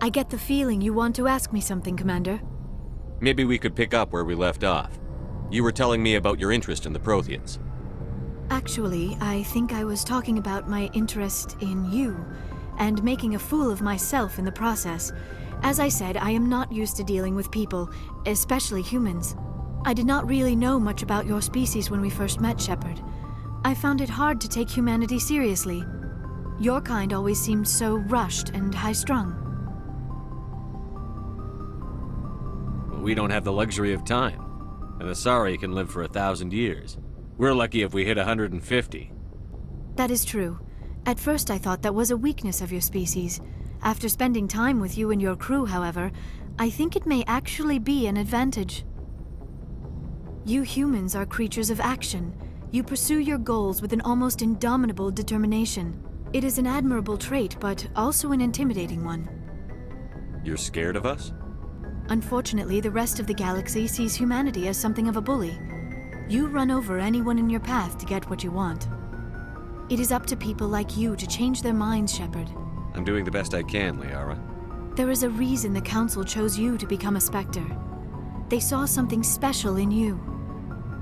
I get the feeling you want to ask me something, Commander. Maybe we could pick up where we left off. You were telling me about your interest in the Protheans. Actually, I think I was talking about my interest in you, and making a fool of myself in the process. As I said, I am not used to dealing with people, especially humans. I did not really know much about your species when we first met, Shepard. I found it hard to take humanity seriously. Your kind always seemed so rushed and high-strung. Well, we don't have the luxury of time. An Asari can live for 1,000 years. We're lucky if we hit 150. That is true. At first I thought that was a weakness of your species. After spending time with you and your crew, however, I think it may actually be an advantage. You humans are creatures of action. You pursue your goals with an almost indomitable determination. It is an admirable trait, but also an intimidating one. You're scared of us? Unfortunately, the rest of the galaxy sees humanity as something of a bully. You run over anyone in your path to get what you want. It is up to people like you to change their minds, Shepard. I'm doing the best I can, Liara. There is a reason the Council chose you to become a Spectre. They saw something special in you.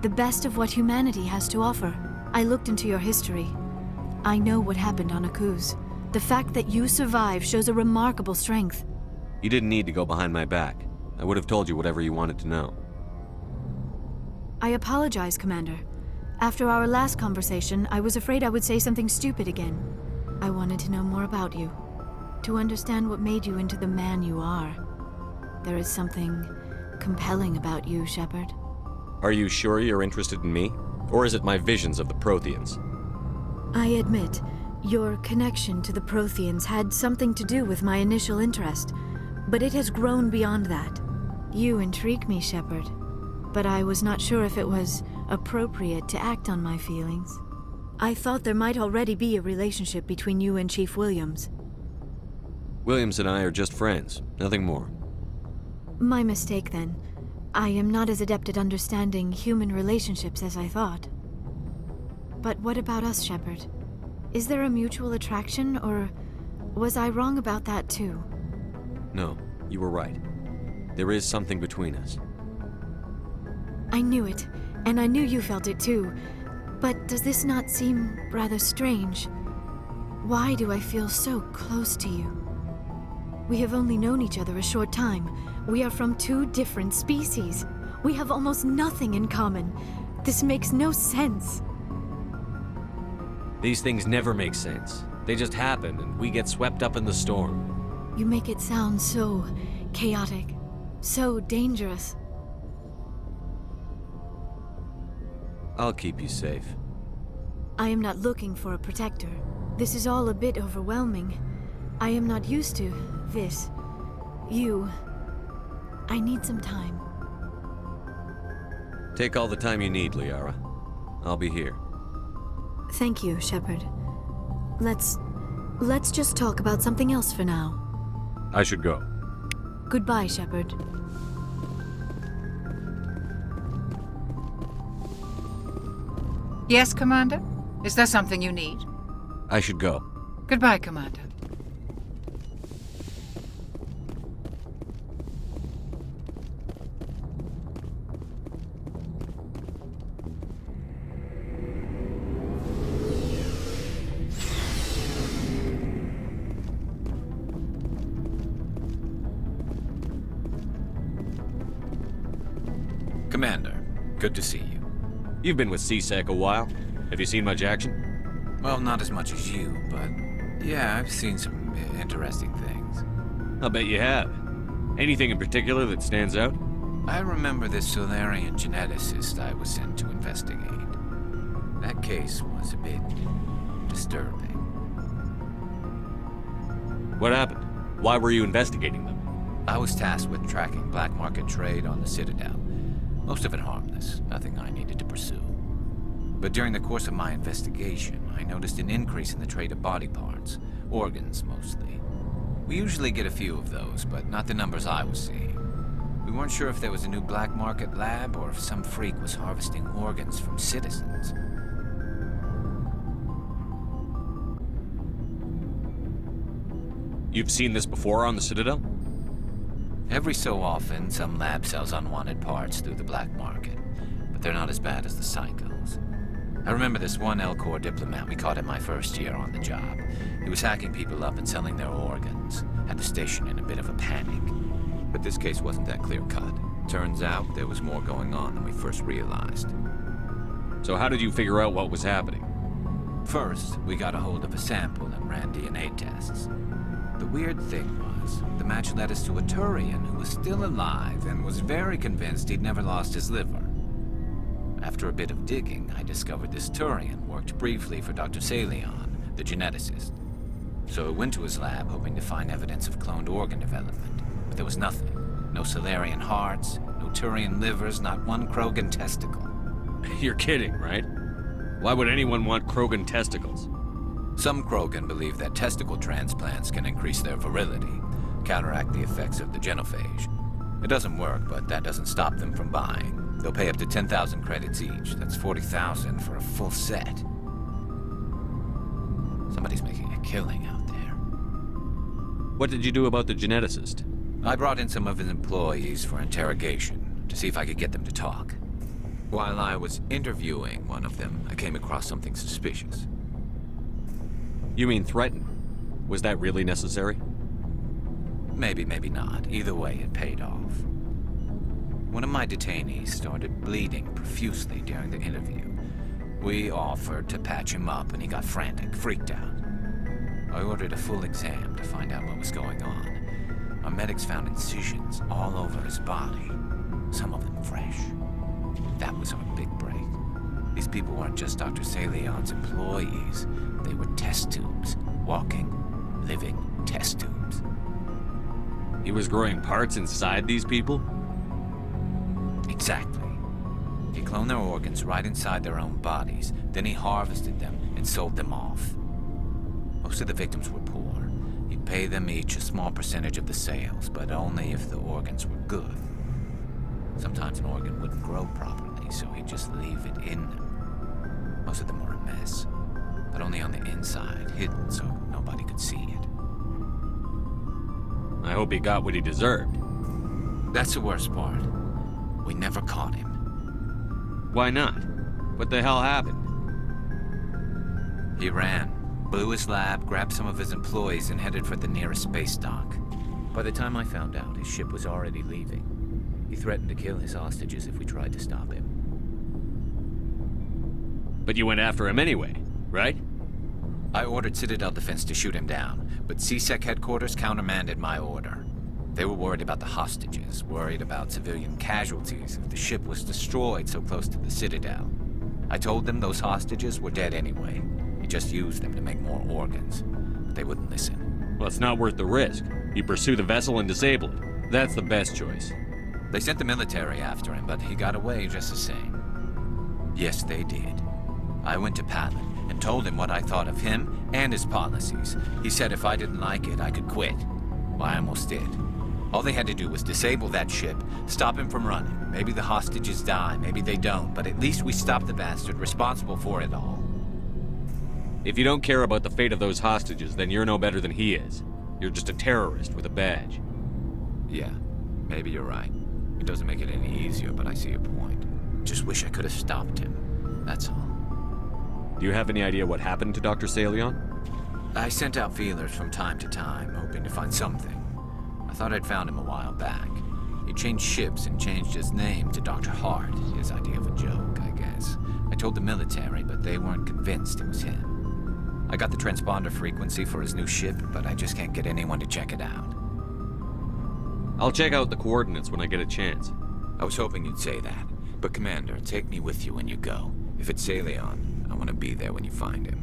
The best of what humanity has to offer. I looked into your history. I know what happened on Akuz. The fact that you survived shows a remarkable strength. You didn't need to go behind my back. I would have told you whatever you wanted to know. I apologize, Commander. After our last conversation, I was afraid I would say something stupid again. I wanted to know more about you. To understand what made you into the man you are. There is something compelling about you, Shepard. Are you sure you're interested in me? Or is it my visions of the Protheans? I admit, your connection to the Protheans had something to do with my initial interest, but it has grown beyond that. You intrigue me, Shepard, but I was not sure if it was appropriate to act on my feelings. I thought there might already be a relationship between you and Chief Williams. Williams and I are just friends, nothing more. My mistake, then. I am not as adept at understanding human relationships as I thought. But what about us, Shepard? Is there a mutual attraction, or was I wrong about that too? No, you were right. There is something between us. I knew it, and I knew you felt it too. But does this not seem rather strange? Why do I feel so close to you? We have only known each other a short time. We are from two different species. We have almost nothing in common. This makes no sense. These things never make sense. They just happen, and we get swept up in the storm. You make it sound so chaotic, so dangerous. I'll keep you safe. I am not looking for a protector. This is all a bit overwhelming. I am not used to this. You. I need some time. Take all the time you need, Liara. I'll be here. Thank you, Shepard. Let's just talk about something else for now. I should go. Goodbye, Shepard. Yes, Commander? Is there something you need? I should go. Goodbye, Commander. Commander, good to see you. You've been with CSEC a while. Have you seen much action? Well, not as much as you, but yeah, I've seen some interesting things. I'll bet you have. Anything in particular that stands out? I remember this Solarian geneticist I was sent to investigate. That case was a bit disturbing. What happened? Why were you investigating them? I was tasked with tracking black market trade on the Citadel. Most of it harmless, nothing I needed to pursue. But during the course of my investigation, I noticed an increase in the trade of body parts, organs mostly. We usually get a few of those, but not the numbers I was seeing. We weren't sure if there was a new black market lab or if some freak was harvesting organs from citizens. You've seen this before on the Citadel? Every so often, some lab sells unwanted parts through the black market, but they're not as bad as the psychos. I remember this one L-Corps diplomat we caught in my first year on the job. He was hacking people up and selling their organs. Had the station in a bit of a panic. But this case wasn't that clear-cut. Turns out there was more going on than we first realized. So how did you figure out what was happening? First, we got a hold of a sample and ran DNA tests. The weird thing was, the match led us to a Turian who was still alive and was very convinced he'd never lost his liver. After a bit of digging, I discovered this Turian worked briefly for Dr. Salion, the geneticist. So I went to his lab hoping to find evidence of cloned organ development, but there was nothing. No Salarian hearts, no Turian livers, not one Krogan testicle. You're kidding, right? Why would anyone want Krogan testicles? Some Krogan believe that testicle transplants can increase their virility, counteract the effects of the genophage. It doesn't work, but that doesn't stop them from buying. They'll pay up to 10,000 credits each. That's 40,000 for a full set. Somebody's making a killing out there. What did you do about the geneticist? I brought in some of his employees for interrogation, to see if I could get them to talk. While I was interviewing one of them, I came across something suspicious. You mean threaten? Was that really necessary? Maybe, maybe not. Either way, it paid off. One of my detainees started bleeding profusely during the interview. We offered to patch him up, and he got frantic, freaked out. I ordered a full exam to find out what was going on. Our medics found incisions all over his body, some of them fresh. That was our big break. These people weren't just Dr. Salion's employees. They were test tubes. Walking, living test tubes. He was growing parts inside these people? Exactly. He cloned their organs right inside their own bodies. Then he harvested them and sold them off. Most of the victims were poor. He'd pay them each a small percentage of the sales, but only if the organs were good. Sometimes an organ wouldn't grow properly, so he'd just leave it in them. Most of them were a mess, but only on the inside, hidden so nobody could see it. I hope he got what he deserved. That's the worst part. We never caught him. Why not? What the hell happened? He ran, blew his lab, grabbed some of his employees, and headed for the nearest space dock. By the time I found out, his ship was already leaving. He threatened to kill his hostages if we tried to stop him. But you went after him anyway, right? I ordered Citadel Defense to shoot him down, but CSEC headquarters countermanded my order. They were worried about the hostages, worried about civilian casualties if the ship was destroyed so close to the Citadel. I told them those hostages were dead anyway. He just used them to make more organs. But they wouldn't listen. Well, it's not worth the risk. You pursue the vessel and disable it. That's the best choice. They sent the military after him, but he got away just the same. Yes, they did. I went to Palin and told him what I thought of him and his policies. He said if I didn't like it, I could quit. Well, I almost did. All they had to do was disable that ship, stop him from running. Maybe the hostages die, maybe they don't, but at least we stopped the bastard responsible for it all. If you don't care about the fate of those hostages, then you're no better than he is. You're just a terrorist with a badge. Yeah, maybe you're right. It doesn't make it any easier, but I see your point. Just wish I could have stopped him. That's all. Do you have any idea what happened to Dr. Salion? I sent out feelers from time to time, hoping to find something. I thought I'd found him a while back. He changed ships and changed his name to Dr. Hart, his idea of a joke, I guess. I told the military, but they weren't convinced it was him. I got the transponder frequency for his new ship, but I just can't get anyone to check it out. I'll check out the coordinates when I get a chance. I was hoping you'd say that. But Commander, take me with you when you go. If it's Salion, I want to be there when you find him.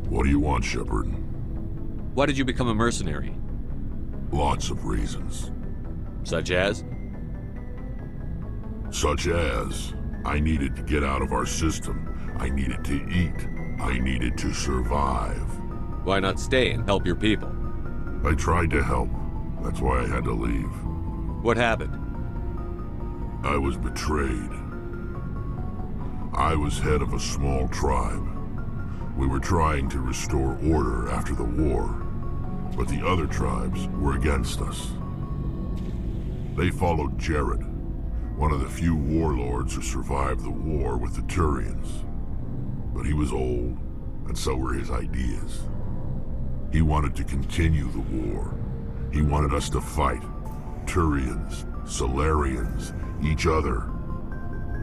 What do you want, Shepard? Why did you become a mercenary? Lots of reasons. Such as? Such as, I needed to get out of our system. I needed to eat. I needed to survive. Why not stay and help your people? I tried to help. That's why I had to leave. What happened? I was betrayed. I was head of a small tribe. We were trying to restore order after the war, but the other tribes were against us. They followed Jared, one of the few warlords who survived the war with the Turians. But he was old, and so were his ideas. He wanted to continue the war. He wanted us to fight. Turians, Solarians, each other.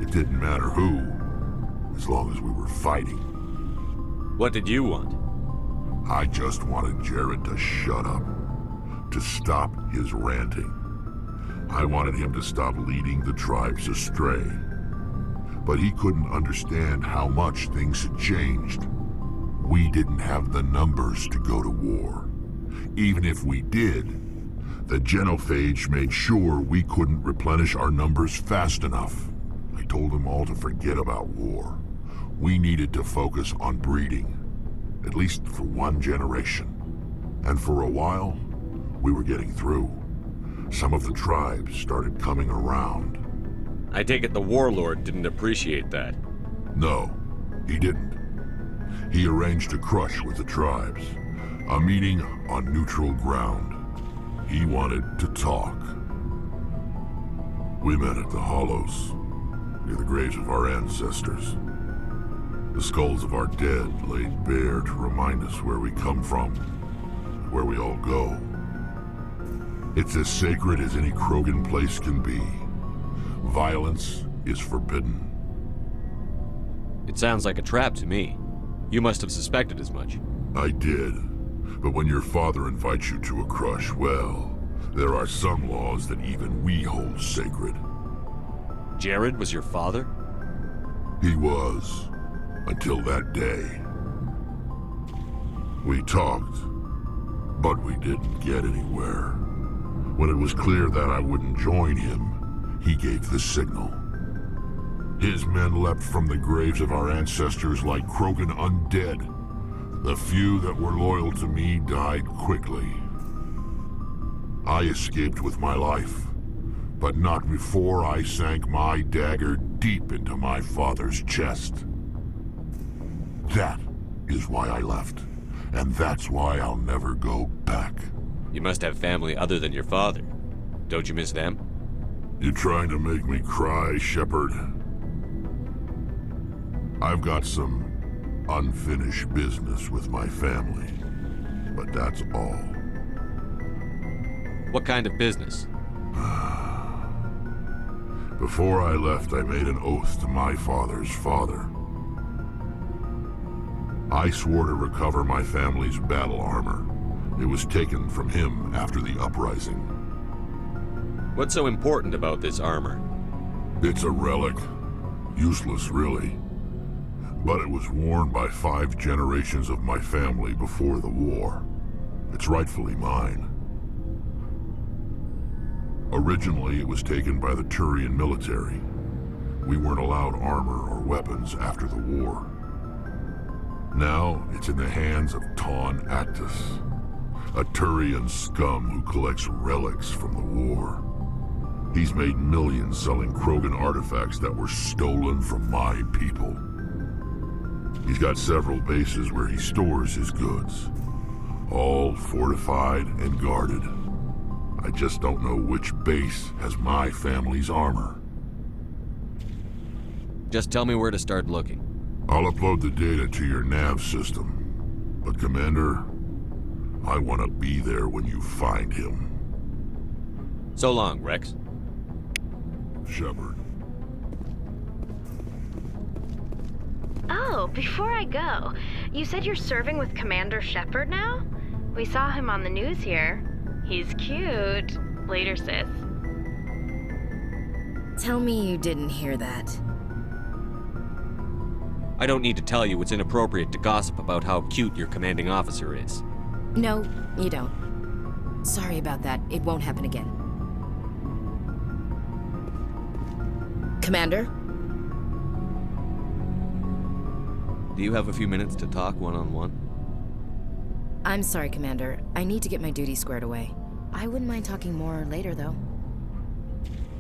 It didn't matter who, as long as we were fighting. What did you want? I just wanted Jared to shut up, to stop his ranting. I wanted him to stop leading the tribes astray. But he couldn't understand how much things had changed. We didn't have the numbers to go to war. Even if we did, the genophage made sure we couldn't replenish our numbers fast enough. I told them all to forget about war. We needed to focus on breeding, at least for one generation. And for a while, we were getting through. Some of the tribes started coming around. I take it the warlord didn't appreciate that. No, he didn't. He arranged a crush with the tribes, a meeting on neutral ground. He wanted to talk. We met at the Hollows, near the graves of our ancestors. The skulls of our dead laid bare to remind us where we come from, and where we all go. It's as sacred as any Krogan place can be. Violence is forbidden. It sounds like a trap to me. You must have suspected as much. I did. But when your father invites you to a crush, well, there are some laws that even we hold sacred. Jared was your father? He was, until that day. We talked, but we didn't get anywhere. When it was clear that I wouldn't join him, he gave the signal. His men leapt from the graves of our ancestors like Krogan undead. The few that were loyal to me died quickly. I escaped with my life, but not before I sank my dagger deep into my father's chest. That is why I left, and that's why I'll never go back. You must have family other than your father. Don't you miss them? You trying to make me cry, Shepard? I've got some unfinished business with my family, but that's all. What kind of business? Before I left, I made an oath to my father's father. I swore to recover my family's battle armor. It was taken from him after the uprising. What's so important about this armor? It's a relic. Useless, really. But it was worn by 5 generations of my family before the war. It's rightfully mine. Originally, it was taken by the Turian military. We weren't allowed armor or weapons after the war. Now, it's in the hands of Ton Actus, a Turian scum who collects relics from the war. He's made millions selling Krogan artifacts that were stolen from my people. He's got several bases where he stores his goods, all fortified and guarded. I just don't know which base has my family's armor. Just tell me where to start looking. I'll upload the data to your nav system. But Commander, I want to be there when you find him. So long, Rex. Shepard. Oh, before I go, you said you're serving with Commander Shepard now? We saw him on the news here. He's cute. Later, sis. Tell me you didn't hear that. I don't need to tell you it's inappropriate to gossip about how cute your commanding officer is. No, you don't. Sorry about that. It won't happen again. Commander? Do you have a few minutes to talk one-on-one? I'm sorry, Commander. I need to get my duty squared away. I wouldn't mind talking more later, though.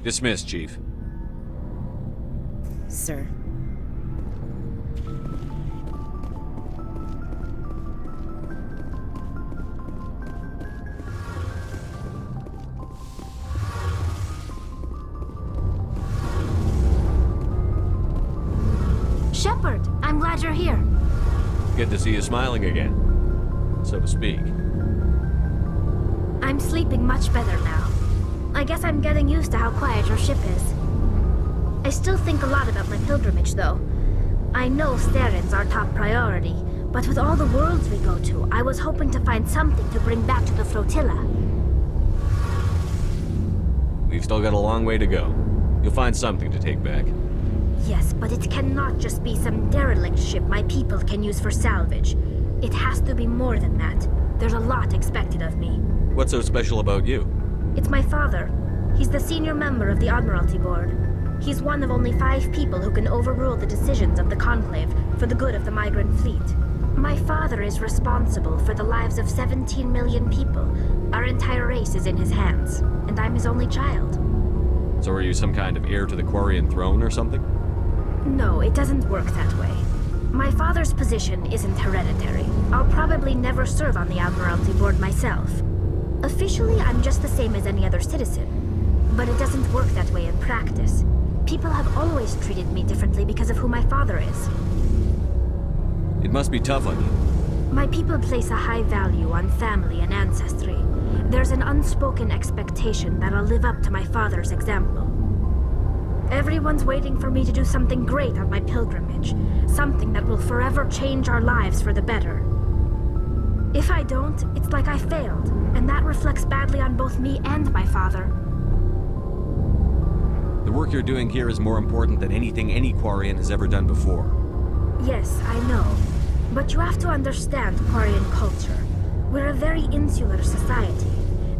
Dismissed, Chief. Sir. Shepard, I'm glad you're here. Good to see you smiling again, so to speak. I'm sleeping much better now. I guess I'm getting used to how quiet your ship is. I still think a lot about my pilgrimage, though. I know Saren's our top priority, but with all the worlds we go to, I was hoping to find something to bring back to the flotilla. We've still got a long way to go. You'll find something to take back. Yes, but it cannot just be some derelict ship my people can use for salvage. It has to be more than that. There's a lot expected of me. What's so special about you? It's my father. He's the senior member of the Admiralty Board. He's one of only 5 people who can overrule the decisions of the Conclave for the good of the migrant fleet. My father is responsible for the lives of 17 million people. Our entire race is in his hands, and I'm his only child. So are you some kind of heir to the Quarian throne or something? No, it doesn't work that way. My father's position isn't hereditary. I'll probably never serve on the Admiralty Board myself. Officially, I'm just the same as any other citizen. But it doesn't work that way in practice. People have always treated me differently because of who my father is. It must be tough on you. My people place a high value on family and ancestry. There's an unspoken expectation that I'll live up to my father's example. Everyone's waiting for me to do something great on my pilgrimage. Something that will forever change our lives for the better. If I don't, it's like I failed, and that reflects badly on both me and my father. The work you're doing here is more important than anything any Quarian has ever done before. Yes, I know. But you have to understand Quarian culture. We're a very insular society.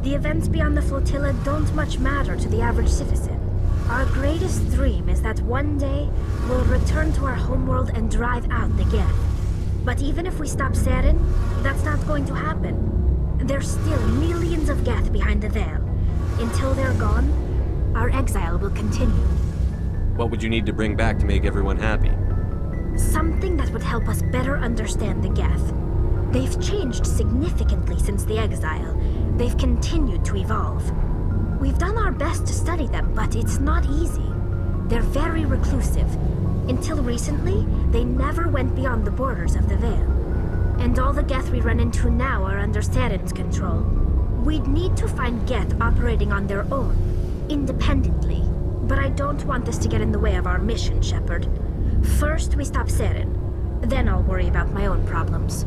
The events beyond the flotilla don't much matter to the average citizen. Our greatest dream is that one day we'll return to our homeworld and drive out the Geth. But even if we stop Saren, that's not going to happen. There's still millions of Geth behind the veil. Until they're gone, our exile will continue. What would you need to bring back to make everyone happy? Something that would help us better understand the Geth. They've changed significantly since the exile. They've continued to evolve. We've done our best to study them, but it's not easy. They're very reclusive. Until recently, they never went beyond the borders of the Veil. And all the Geth we run into now are under Saren's control. We'd need to find Geth operating on their own, independently. But I don't want this to get in the way of our mission, Shepard. First, we stop Saren. Then I'll worry about my own problems.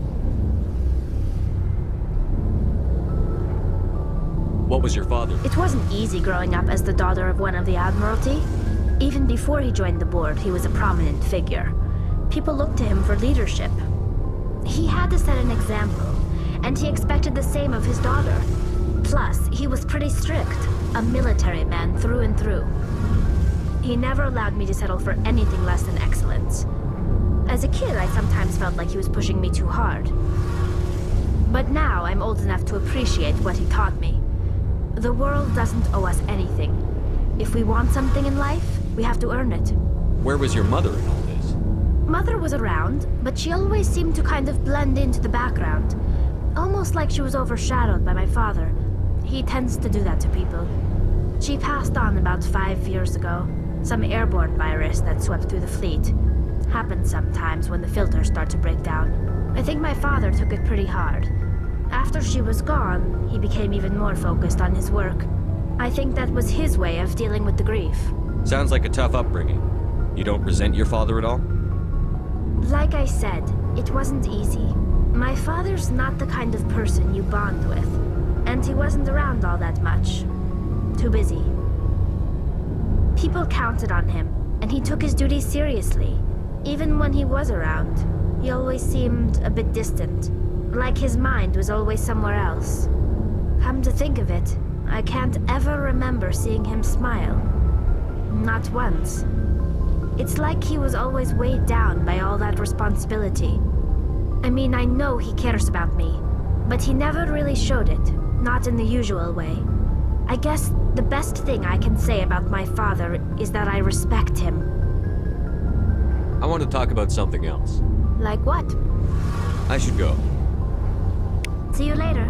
What was your father? It wasn't easy growing up as the daughter of one of the Admiralty. Even before he joined the board, he was a prominent figure. People looked to him for leadership. He had to set an example, and he expected the same of his daughter. Plus, he was pretty strict, a military man through and through. He never allowed me to settle for anything less than excellence. As a kid, I sometimes felt like he was pushing me too hard. But now I'm old enough to appreciate what he taught me. The world doesn't owe us anything. If we want something in life, we have to earn it. Where was your mother in all this? Mother was around, but she always seemed to kind of blend into the background. Almost like she was overshadowed by my father. He tends to do that to people. She passed on about 5 years ago. Some airborne virus that swept through the fleet. Happens sometimes when the filters start to break down. I think my father took it pretty hard. After she was gone, he became even more focused on his work. I think that was his way of dealing with the grief. Sounds like a tough upbringing. You don't resent your father at all? Like I said, it wasn't easy. My father's not the kind of person you bond with. And he wasn't around all that much. Too busy. People counted on him, and he took his duties seriously. Even when he was around, he always seemed a bit distant. Like his mind was always somewhere else. Come to think of it, I can't ever remember seeing him smile. Not once. It's like he was always weighed down by all that responsibility. I mean, I know he cares about me, but he never really showed it, not in the usual way. I guess the best thing I can say about my father is that I respect him. I want to talk about something else. Like what? I should go. See you later.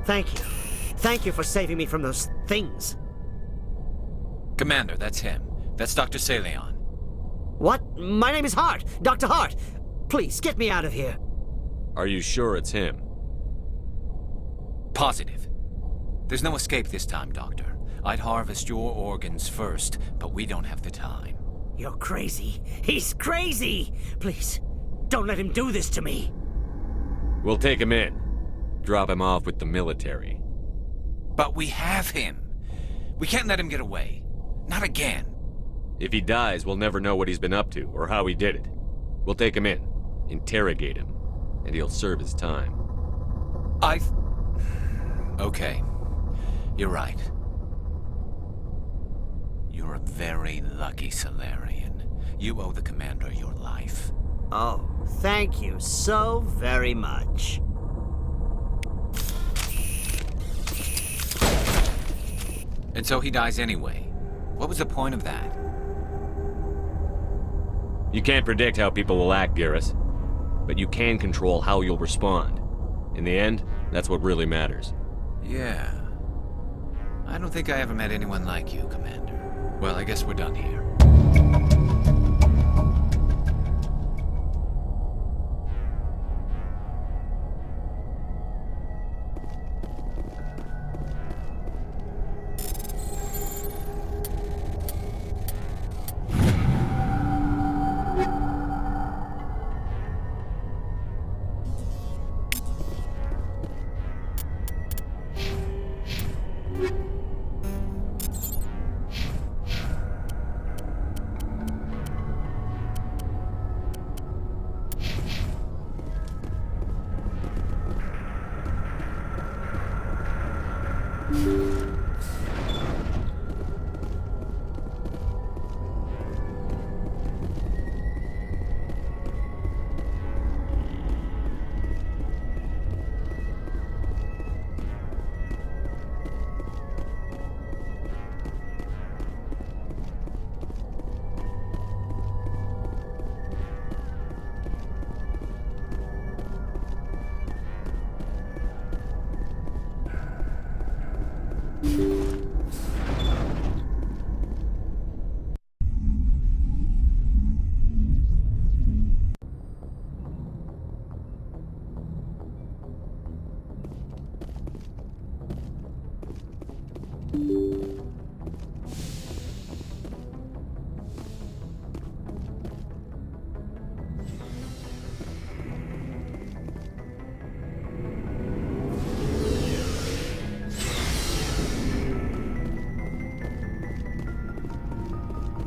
Thank you. Thank you for saving me from those things. Commander, that's him. That's Dr. Saleon. What? My name is Hart. Dr. Hart. Please, get me out of here. Are you sure it's him? Positive. There's no escape this time, Doctor. I'd harvest your organs first, but we don't have the time. You're crazy. He's crazy! Please, don't let him do this to me. We'll take him in. Drop him off with the military. But we have him. We can't let him get away. Not again. If he dies, we'll never know what he's been up to or how he did it. We'll take him in, interrogate him, and he'll serve his time. Okay. You're right. You're a very lucky Solarian. You owe the Commander your life. Oh, thank you so very much. And so he dies anyway. What was the point of that? You can't predict how people will act, Garrus. But you can control how you'll respond. In the end, that's what really matters. Yeah. I don't think I ever met anyone like you, Commander. Well, I guess we're done here.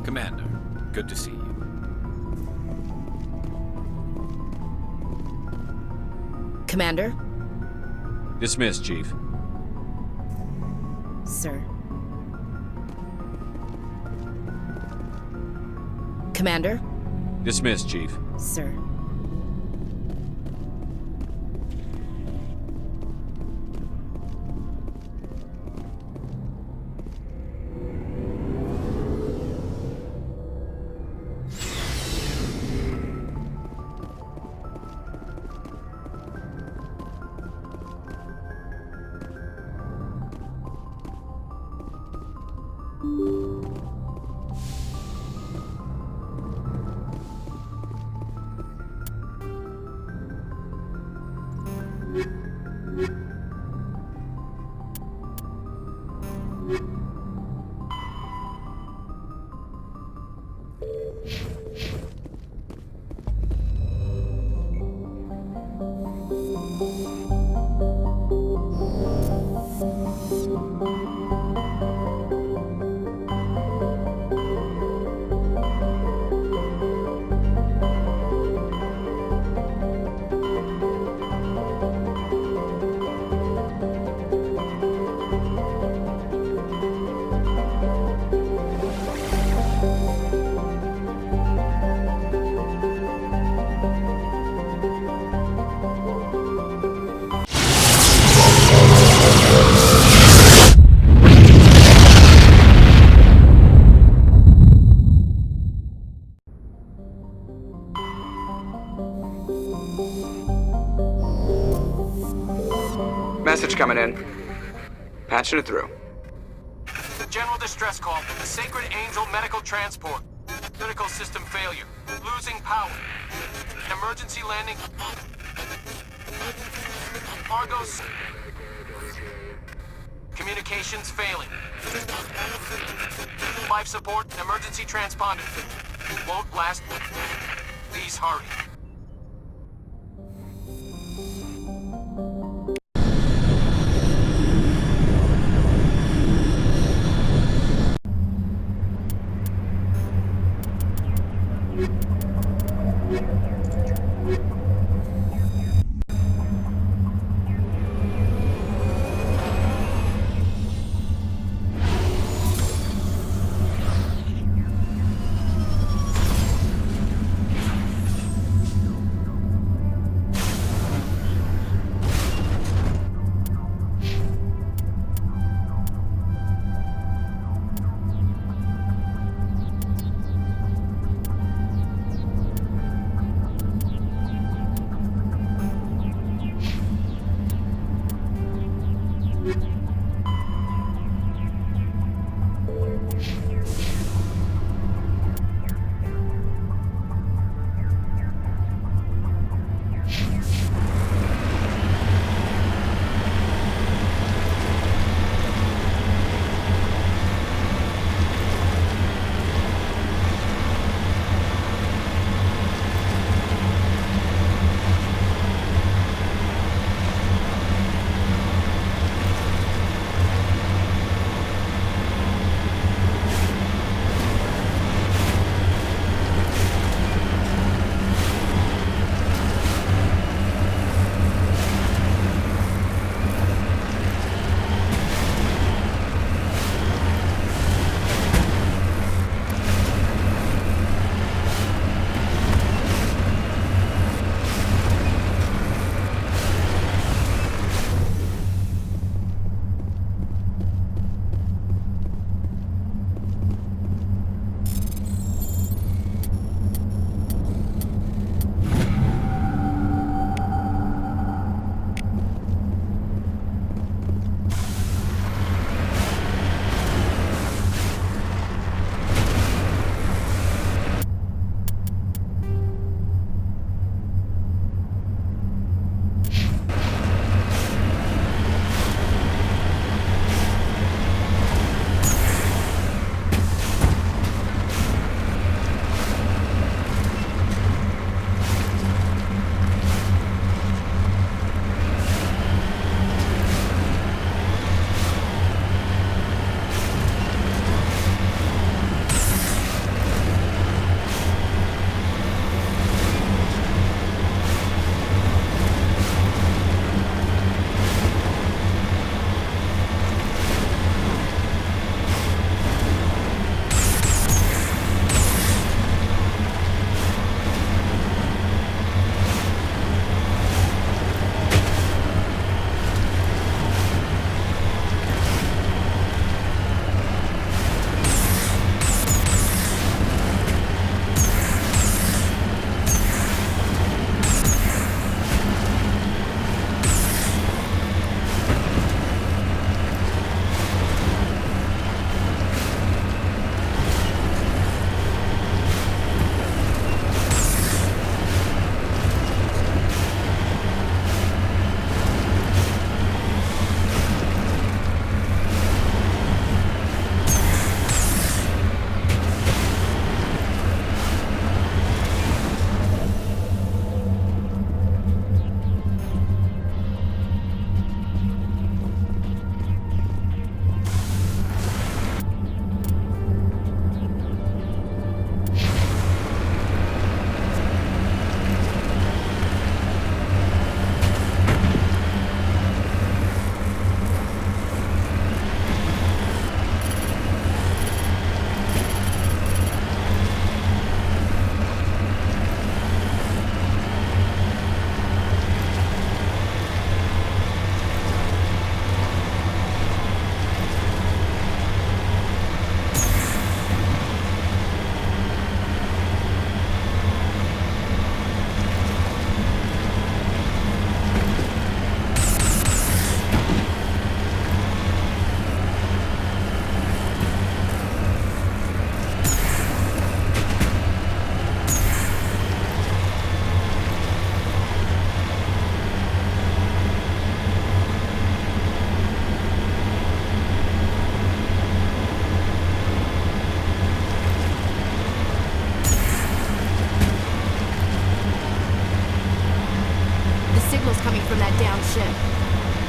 Commander, good to see you. Commander? Dismissed, Chief. Sir. Commander? Dismissed, Chief. Sir. Message coming in. Patching it through. General distress call. The Sacred Angel medical transport. Critical system failure. Losing power. Emergency landing. Argos. Communications failing. Life support. Emergency transponder. Won't last. Please hurry.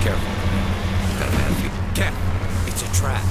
Careful. Got a bad feeling. Ken, it's a trap.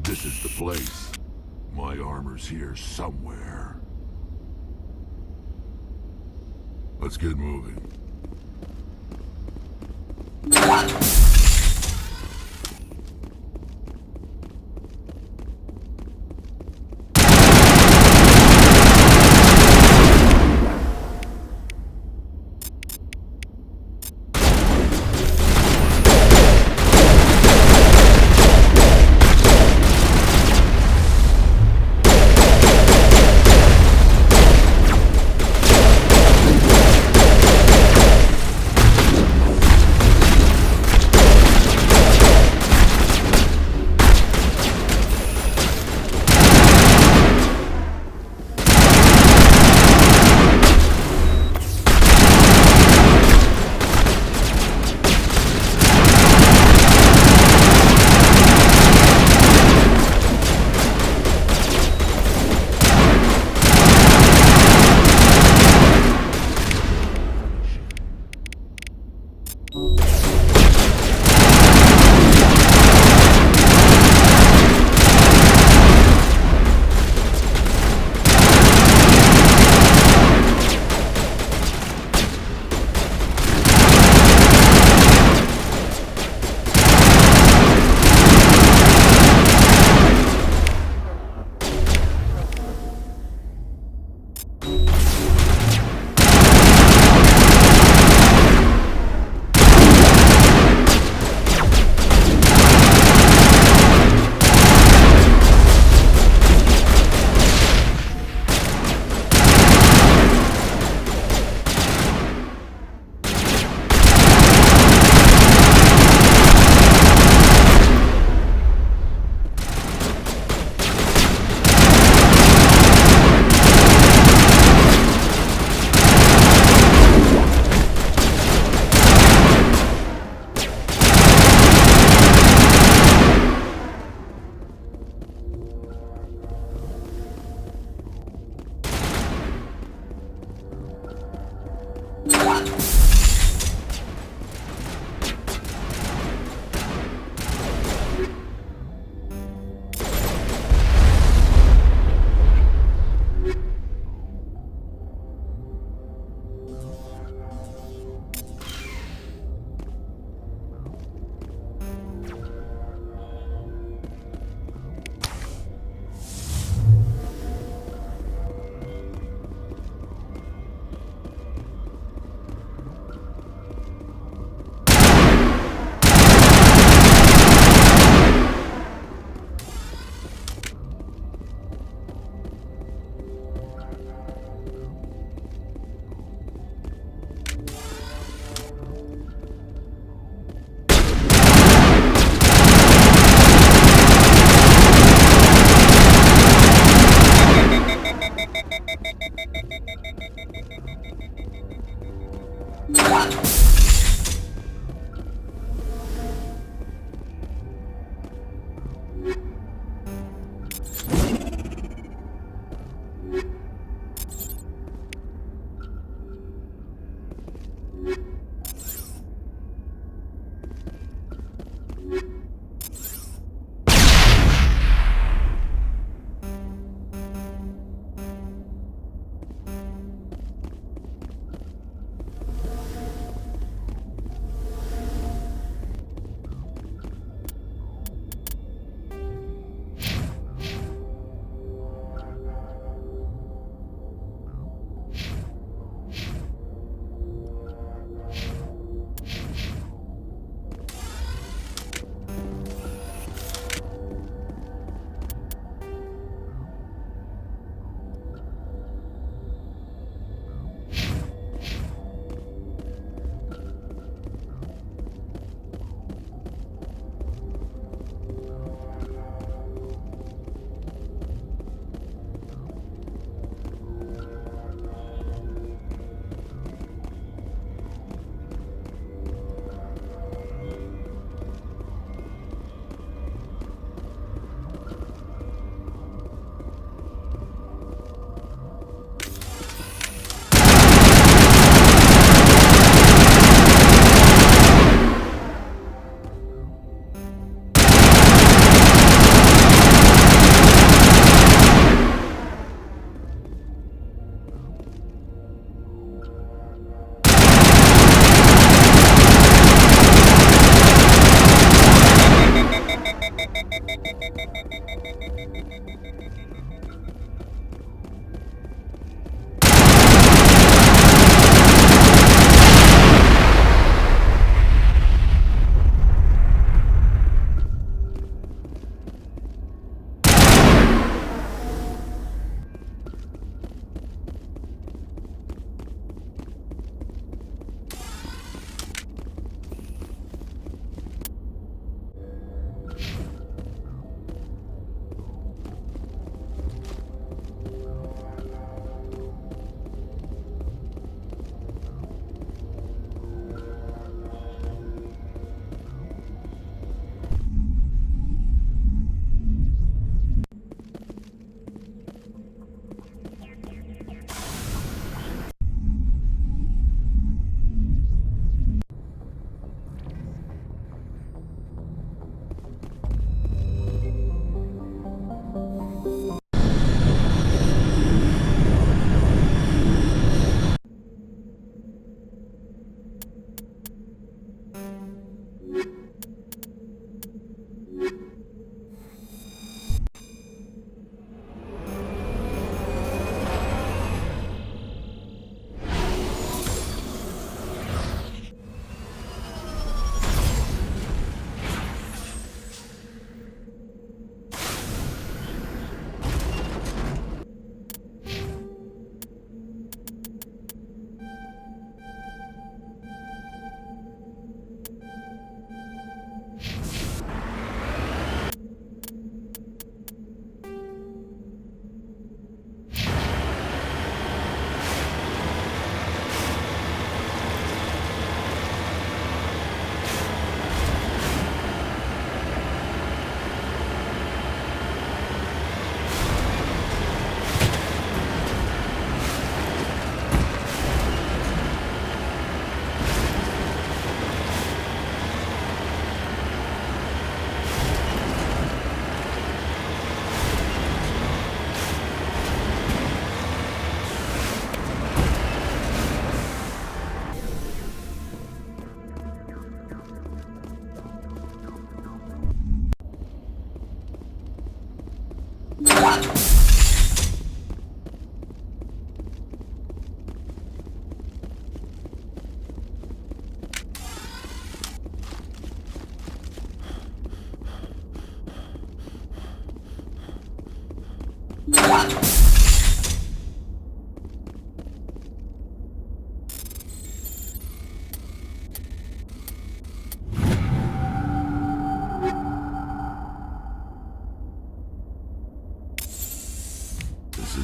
This is the place. My armor's here somewhere. Let's get moving.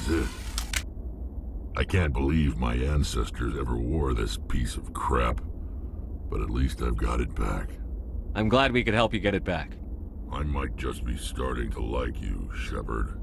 is it. I can't believe my ancestors ever wore this piece of crap, but at least I've got it back. I'm glad we could help you get it back. I might just be starting to like you, Shepard.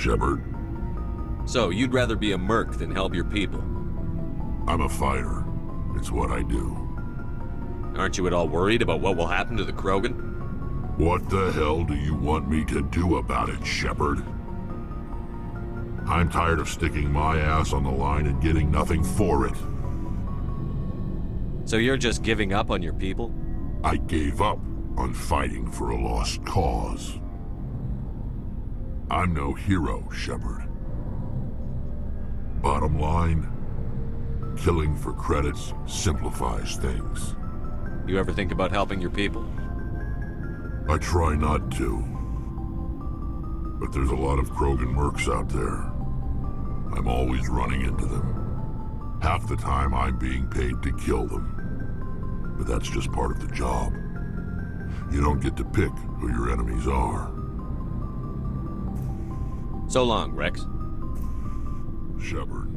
Shepard, So, you'd rather be a merc than help your people? I'm a fighter. It's what I do. Aren't you at all worried about what will happen to the Krogan? What the hell do you want me to do about it, Shepard? I'm tired of sticking my ass on the line and getting nothing for it. So you're just giving up on your people? I gave up on fighting for a lost cause. I'm no hero, Shepard. Bottom line, killing for credits simplifies things. You ever think about helping your people? I try not to. But there's a lot of Krogan mercs out there. I'm always running into them. Half the time I'm being paid to kill them. But that's just part of the job. You don't get to pick who your enemies are. So long, Rex. Shepard.